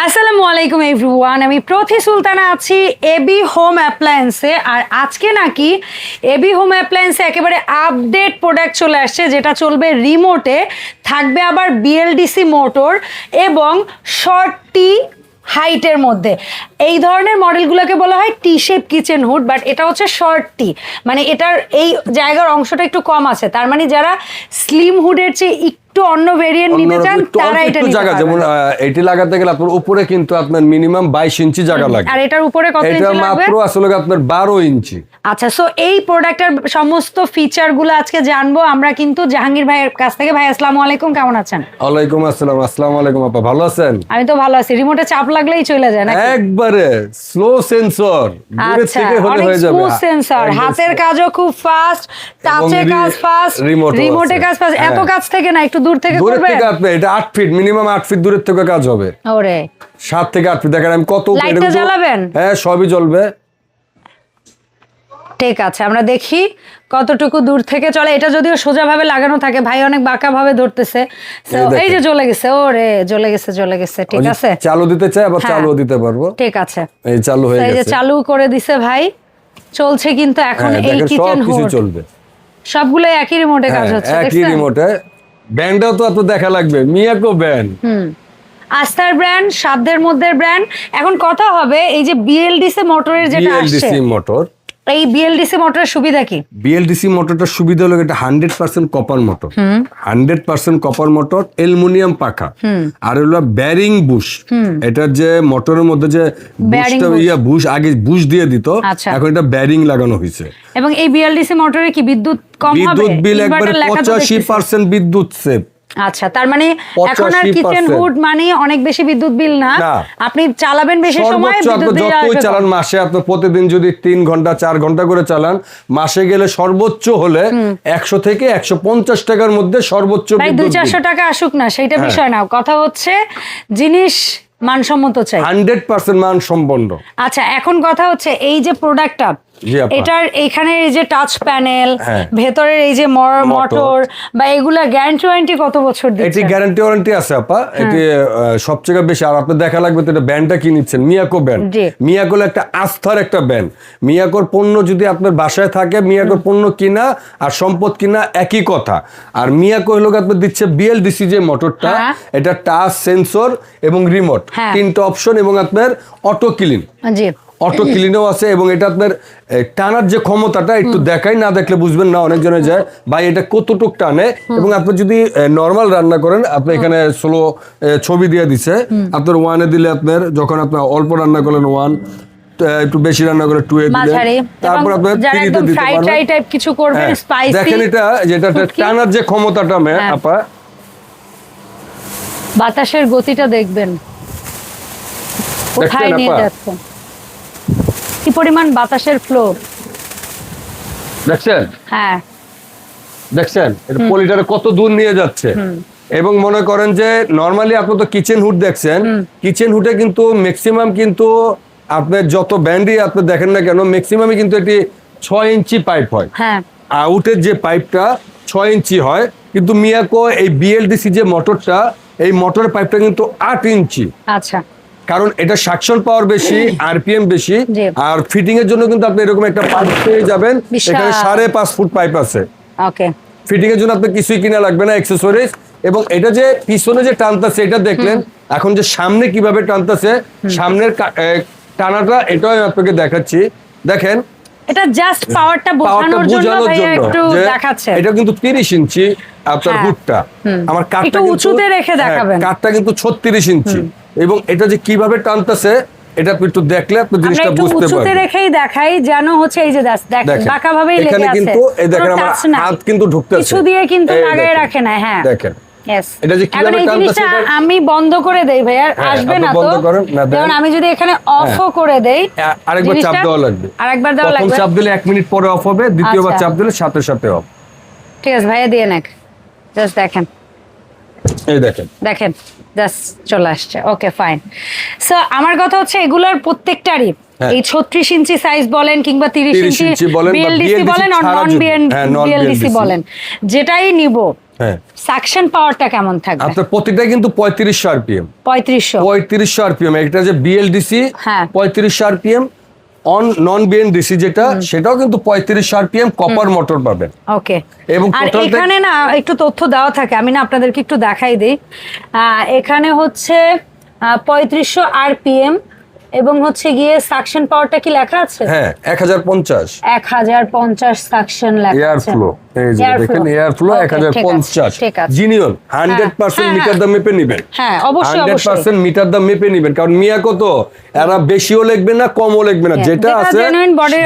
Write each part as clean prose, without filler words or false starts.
আসসালামু আলাইকুম এভরিওয়ান, আমি প্রথি সুলতানা আছি এবি হোম অ্যাপ্লায়েন্সে। আর আজকে নাকি এবি হোম অ্যাপ্লায়েন্সে একেবারে আপডেট প্রোডাক্ট চলে আসছে, যেটা চলবে রিমোটে, থাকবে আবার বিএলডিসি মোটর এবং শর্টটি হাইটের মধ্যে। এই ধরনের মডেলগুলোকে বলা হয় টি শেপ কিচেন হুড, বাট এটা হচ্ছে শর্ট টি, মানে এটার এই জায়গার অংশটা একটু কম আছে। তার মানে যারা স্লিম হুডের চেয়ে একটু অন্য ভেরিয়েন্ট নিতে চান তারা এটা নিতে পারবেন। যেমন এটি লাগাতে গেলে আপনার উপরে কিন্তু আপনার মিনিমাম 22 ইঞ্চি জায়গা লাগে, আর এটার উপরে কত ইঞ্চি লাগবে? এটা মাত্র আসলে আপনার 12 ইঞ্চি। আচ্ছা, সো এই প্রোডাক্টের সমস্ত ফিচারগুলো আজকে জানবো আমরা কিন্তু জাহাঙ্গীর ভাইয়ের কাছ থেকে। ভাই আসসালামু আলাইকুম, কেমন আছেন? ওয়ালাইকুম আসসালাম। আসসালামু আলাইকুম আপা, ভালো আছেন? আমি তো ভালো আছি। রিমোটে চাপ লাগলেই চলে যায় নাকি? একবারে স্লো সেন্সর, দূরে থেকে হলে হয়ে যাবে। স্মুথ সেন্সর, হাতের কাজও খুব ফাস্ট, টাচের কাজ ফাস্ট, রিমোটে কাজ ফাস্ট। এত কাজ থেকে না, একটু দূর থেকে করবে। আপনি এটা 8 ফিট, মিনিমাম 8 ফিট দূরের থেকে কাজ হবে। ওরে 7 থেকে 8 ফিট। দেখেন আমি কত লাইটটা জ্বালাবেন? হ্যাঁ, সবই জ্বলবে। ঠিক আছে, আমরা দেখি কতটুকু দূর থেকে চলে। এটা যদিও সোজা ভাবে লাগানো থাকে, ভাই অনেক বাঁকা ভাবে ধরতেছে। এই যে জ্বলে গেছে, ওরে জ্বলে গেছে, জ্বলে গেছে। ঠিক আছে, চালু দিতে চাই আবার চালু দিতে পারবো। ঠিক আছে, এই চালু হয়ে গেছে। এই যে চালু করে দিছে ভাই, চলছে কিন্তু এখন এই কিচেন হুড চলবে। সবগুলো একই রিমোটে কাজ হচ্ছে, একই রিমোটে। ব্র্যান্ডটাও তো আপনার দেখা লাগবে, মিয়াকো ব্র্যান্ড। আস্থার ব্র্যান্ড, সাধ্যের মধ্যে ব্র্যান্ড। এখন কথা হবে এই যে বিএলডিসি মোটরের যেটা আসছে, বিএলডিসি মোটর, এই বিএলডিসি মোটরের সুবিধা কি? বিএলডিসি মোটরটার সুবিধা হলো এটা 100% copper motor, 100% copper motor, aluminium পাখা, আর হলো ব্যারিং বুশ। এটার যে মোটরের মধ্যে যে বুশ আগে বুশ দিয়ে দিত, এখন এটা ব্যারিং লাগানো হয়েছে। এবং এই বিএলডিসি মোটরে কি বিদ্যুৎ কম হবে? বিদ্যুৎ বিল একবারে 85% বিদ্যুৎ সেভ। আচ্ছা, তার মানে এখন আর কিচেন হুড মানে অনেক বেশি বিদ্যুৎ বিল না, আপনি চালাবেন বেশি সময়, বিদ্যুৎ বিল যতই চালান, মাসে আপনি প্রতিদিন যদি 3 ঘন্টা 4 ঘন্টা করে চালান, মাসে গেলে সর্বোচ্চ হলে 100 থেকে 150 টাকার মধ্যে সর্বোচ্চ বিদ্যুৎ বিল। 200-400 টাকা আসুক না, সেইটা বিষয় না, কথা হচ্ছে জিনিস মানসম্মত চাই, 100% মানসম্পন্ন। আচ্ছা, এখন কথা হচ্ছে এই যে প্রোডাক্টটা, এটার এখানে এই যে টাচ প্যানেল, ভেতরের এই যে মোটর বা এগুলা গ্যারান্টি ওয়ারেন্টি কত বছর দিচ্ছে? এটি গ্যারান্টি ওয়ারেন্টি আছে আপা, এটি সবচেয়ে বেশি। আর আপনি দেখা লাগবে তো এটা ব্র্যান্ডটা কি নিচ্ছেন, মিয়াকো ব্র্যান্ড। মিয়াকো একটা আস্থার একটা ব্র্যান্ড। মিয়াকোর পণ্য যদি আপনার বাসায় থাকে, মিয়াকোর পণ্য কিনা আর সম্পদ কিনা একই কথা। আর মিয়াকো হলো আপনার দিচ্ছে বিএলডিসি যে মোটরটা, এটা টাচ, সেন্সর এবং রিমোট, 3টা অপশন, এবং আপনার অটো ক্লিন, অটো ক্লিনও আছে। এবং এটা আপনার টানার যে ক্ষমতাটা একটু দেখাই, না দেখলে বুঝবেন না, অনেকজনে যায় ভাই এটা কতটুক টানে। এবং আপনি যদি নর্মাল রান্না করেন, আপনি এখানে স্লো ছবি দিয়ে দিছে, আপনার 1-এ দিলে আপনার, যখন আপনার অল্প রান্না করলেন 1, একটু বেশি রান্না করে 2-এ দিলে, তারপর আপনার 3-তে দিতে পারবেন কিছু করবেন স্পাইসি। দেখেন এটা যেটা টানার যে ক্ষমতাটা আপা, বাতাসের গতিটা দেখবেন কোথায় নিয়ে যাচ্ছে, কি পরিমাণ বাতাসের ফ্লো দেখছেন? হ্যাঁ, দেখছেন এটা পলিটারে কত দূর নিয়ে যাচ্ছে। এবং মনে করেন যে নরমালি আপনি তো কিচেন হুড দেখছেন, কিচেন হুডে কিন্তু ম্যাক্সিমাম কিন্তু আপনার যত ব্যান্ডই আপনি দেখেন না কেন, ম্যাক্সিমামই কিন্তু এটি 6 ইঞ্চি পাইপ হয়। আউটের যে পাইপটা 6 ইঞ্চি হয়, কিন্তু মিয়াকো এই বিএলডিসি যে মোটরটা, এই মোটরের পাইপটা কিন্তু 8 ইঞ্চি। আচ্ছা, কারণ এটা সাকশন পাওয়ার বেশি, আরপিএম বেশি। আর ফিটিং এর জন্য কিন্তু আপনি এরকম একটা পাইপ পেয়ে যাবেন, এখানে 5.5 ফুট পাইপ আছে। ওকে, ফিটিং এর জন্য আপনার কিছুই কিনা লাগবে না, অ্যাকসেসরিজ। এবং এটা যে পিছনে যে টানতেছে এটা দেখলেন, এখন যে সামনে কিভাবে টানতেছে, সামনের টানাটা এটাও আমি আপনাকে দেখাচ্ছি। দেখেন, এটা জাস্ট পাওয়ারটা বোঝানোর জন্য ভাইয়া একটু দেখাচ্ছে। এটা কিন্তু 30 ইঞ্চি আপনার হুডটা, আমার কাটটা একটু উঁচুতে রেখে দেখাবেন, কাটটা কিন্তু 36 ইঞ্চি। এবং এটা যে কিভাবে টানতেছে, এটা একটু দেখলে আপনি জিনিসটা বুঝতে পারবেন। উঁচুতে রেখেই দেখাই, জানো হচ্ছে এই যে দেখেন বাঁকা ভাবেই লেগে আছে। এখানে কিন্তু এই দেখেন আমার হাত কিন্তু ঢুকতেছে, কিছু দিয়ে কিন্তু লাগায় রাখে না। হ্যাঁ, দেখেন এটা যে কিভাবে টানতেছে। আমি বন্ধ করে দেই ভাইয়া, আসবে না তো? যেমন আমি যদি এখানে অফও করে দেই, আরেকবার চাপ দেওয়া লাগবে, আরেকবার দেওয়া লাগবে। প্রথম চাপ দিলে 1 মিনিট পরে অফ হবে, দ্বিতীয়বার চাপ দিলে সাথে সাথে অফ। ঠিক আছে ভাইয়া, দিয়ে নেক, জাস্ট দেখেন, এই দেখেন, দেখেন জাস্ট চলে আসছে। ওকে, ফাইন। সো আমার কথা হচ্ছে এগুলোর প্রত্যেকটারই এই 36 ইঞ্চি সাইজ বলেন কিংবা 30 ইঞ্চি বিএলডিসি বলেন আর নন বিএলডিসি বলেন, যেটাই নিব সাকশন পাওয়ারটা কেমন থাকবে? আপনার প্রতিটা কিন্তু 3500 আরপিএম। 3500 আরপিএম। এটা যে বিএলডিসি 3500 আরপিএম, নন বিএনডিসি যেটা সেটাও কিন্তু 3500 আরপিএম কপার মোটর পাবেন। ওকে। এবং আর এখানে না একটু তথ্য দেওয়া থাকে, আমি না আপনাদেরকে একটু দেখাই দিই। এখানে হচ্ছে 3500 আরপিএম এবং হচ্ছে গিয়ে সাকশন পাওয়ারটা কি লেখা আছে? হ্যাঁ 1050 সাকশন লেখা এয়ার আছে। ফ্লো, এই যে দেখেন এয়ার ফ্লো 1050 জিনিয়ন 100% মিটার দাম মেপে নেবেন। হ্যাঁ অবশ্যই 100% মিটার দাম মেপে নেবেন, কারণ মিয়াকো তো এরা বেশিও লিখবে না কমও লিখবে না, যেটা আছে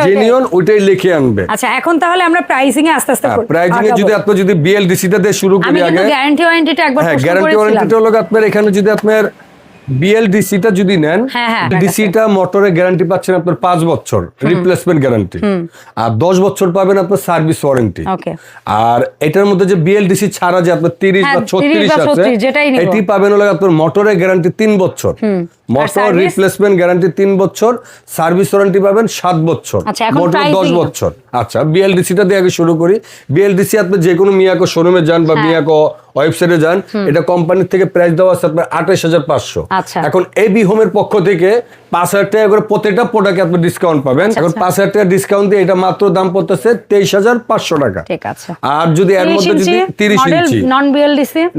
জিনিয়ন ওইটাই লিখে আনবে। আচ্ছা এখন তাহলে আমরা প্রাইসিং এ আস্তে আস্তে প্রাইসিং এ যদি বিএলডিসি টা দিয়ে শুরু করি আগে। আমি গ্যারান্টি ওয়ারেন্টিটা একবার হ্যাঁ গ্যারান্টি ওয়ারেন্টিটা হলো আপনার এখানে যদি আপনার বিএলডিসি টা যদি নেন, ডিসি টা মোটরে গ্যারান্টি পাচ্ছেন আপনার 5 বছর রিপ্লেসমেন্ট গ্যারান্টি, আর 10 বছর পাবেন আপনার সার্ভিস ওয়ারেন্টি। আর এটার মধ্যে যে বিএলডিসি ছাড়া যে আপনার 30 বা 36 আছে এটি পাবেন হলো আপনার মোটরে গ্যারান্টি 3 বছর, মোটর রিপ্লেসমেন্ট গ্যারান্টি 3 বছর, সার্ভিস ওয়ারেন্টি পাবেন 7 বছর, মোটর 10 বছর। আচ্ছা বিএলডিসি টা দিয়ে আগে শুরু করি। বিএলডিসি আপনি যে কোনো মিয়াকো শোরুমে যান বা মিয়াকো ওয়েবসাইটে যান, এটা কোম্পানির থেকে প্রাইস দেওয়া আছে আপনার 28500। এখন এবি হোমের পক্ষ থেকে 5000 টাকা করে প্রত্যেকটা প্রোডাক্টে আপনি ডিসকাউন্ট পাবেন। এখন 5000 টাকা ডিসকাউন্ট দিয়ে এটা মাত্র দাম পড়তেছে 23500 টাকা। ঠিক আছে। আর যদি এর মধ্যে যদি 30 ইঞ্চি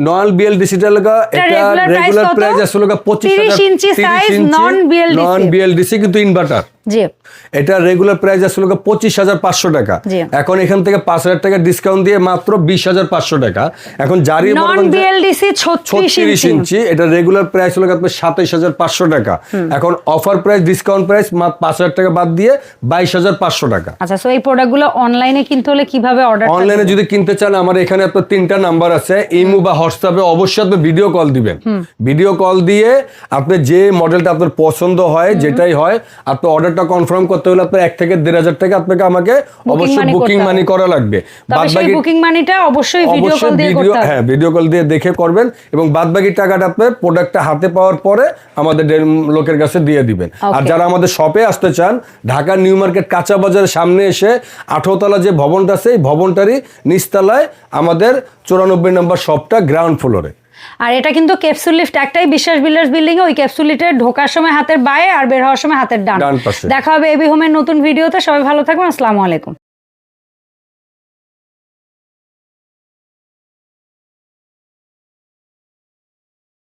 নন বিএলডিসি টা লাগা, এটা রেগুলার প্রাইস আসলে 25000। 30 ইঞ্চি সাইজ নন বিএলডিসি কিন্তু ইনভার্টার, জি এটা রেগুলার প্রাইস আসলে 25500 টাকা। এখন এখান থেকে 5000 টাকা ডিসকাউন্ট দিয়ে মাত্র 20500 টাকা। এখন জারি নন বিএলডিসি 36 ইঞ্চি, এটা রেগুলার প্রাইস হলো আপনার 27500 টাকা। এখন অফার প্রাইস ডিসকাউন্ট প্রাইস মাত্র 5000 টাকা বাদ দিয়ে 22500 টাকা। আচ্ছা সো এই প্রোডাক্টগুলো অনলাইনে কিনতে হলে কিভাবে অর্ডার? অনলাইনে যদি কিনতে চান আমার এখানে আপনার 3টা নাম্বার আছে, ইমো বা হোয়াটসঅ্যাপে অবশ্যই আপনি ভিডিও কল দিবেন। ভিডিও কল দিয়ে আপনি যে মডেলটা আপনার পছন্দ হয় যেটাই হয় আপনি অর্ডারটা কনফার্ম করতে হলে আপনার 1 থেকে 1500 টাকা আপনাকে আমাকে অবশ্যই বুকিং মানি করা লাগবে। বাদবাকি বুকিং মানিটা অবশ্যই ভিডিও কল দিয়ে করতে হবে। হ্যাঁ ভিডিও কল দিয়ে দেখে করবেন এবং বাদবাকি টাকাটা আপনি প্রোডাক্টটা হাতে পাওয়ার পরে আমাদের লোকের কাছে দিয়ে দিবেন। আর যারা আমাদের শপে আসতে চান, ঢাকা নিউ মার্কেট কাঁচা বাজারের সামনে এসে 18 তলা যে ভবনটা আছে এই ভবনটারই নিচতলায় আমাদের 94 নম্বর শপটা গ্রাউন্ড ফ্লোরে। আর এটা কিন্তু ক্যাপসুল লিফট একটাই, বিশ্বাস বিল্ডার্স বিল্ডিং এ। ওই ক্যাপসুল লিফটে ঢোকার সময় হাতের বাঁয়ে আর বের হওয়ার সময় হাতের ডান। দেখা হবে এবি হোমের নতুন ভিডিওতে। সবাই ভালো থাকবেন, আসসালামু আলাইকুম।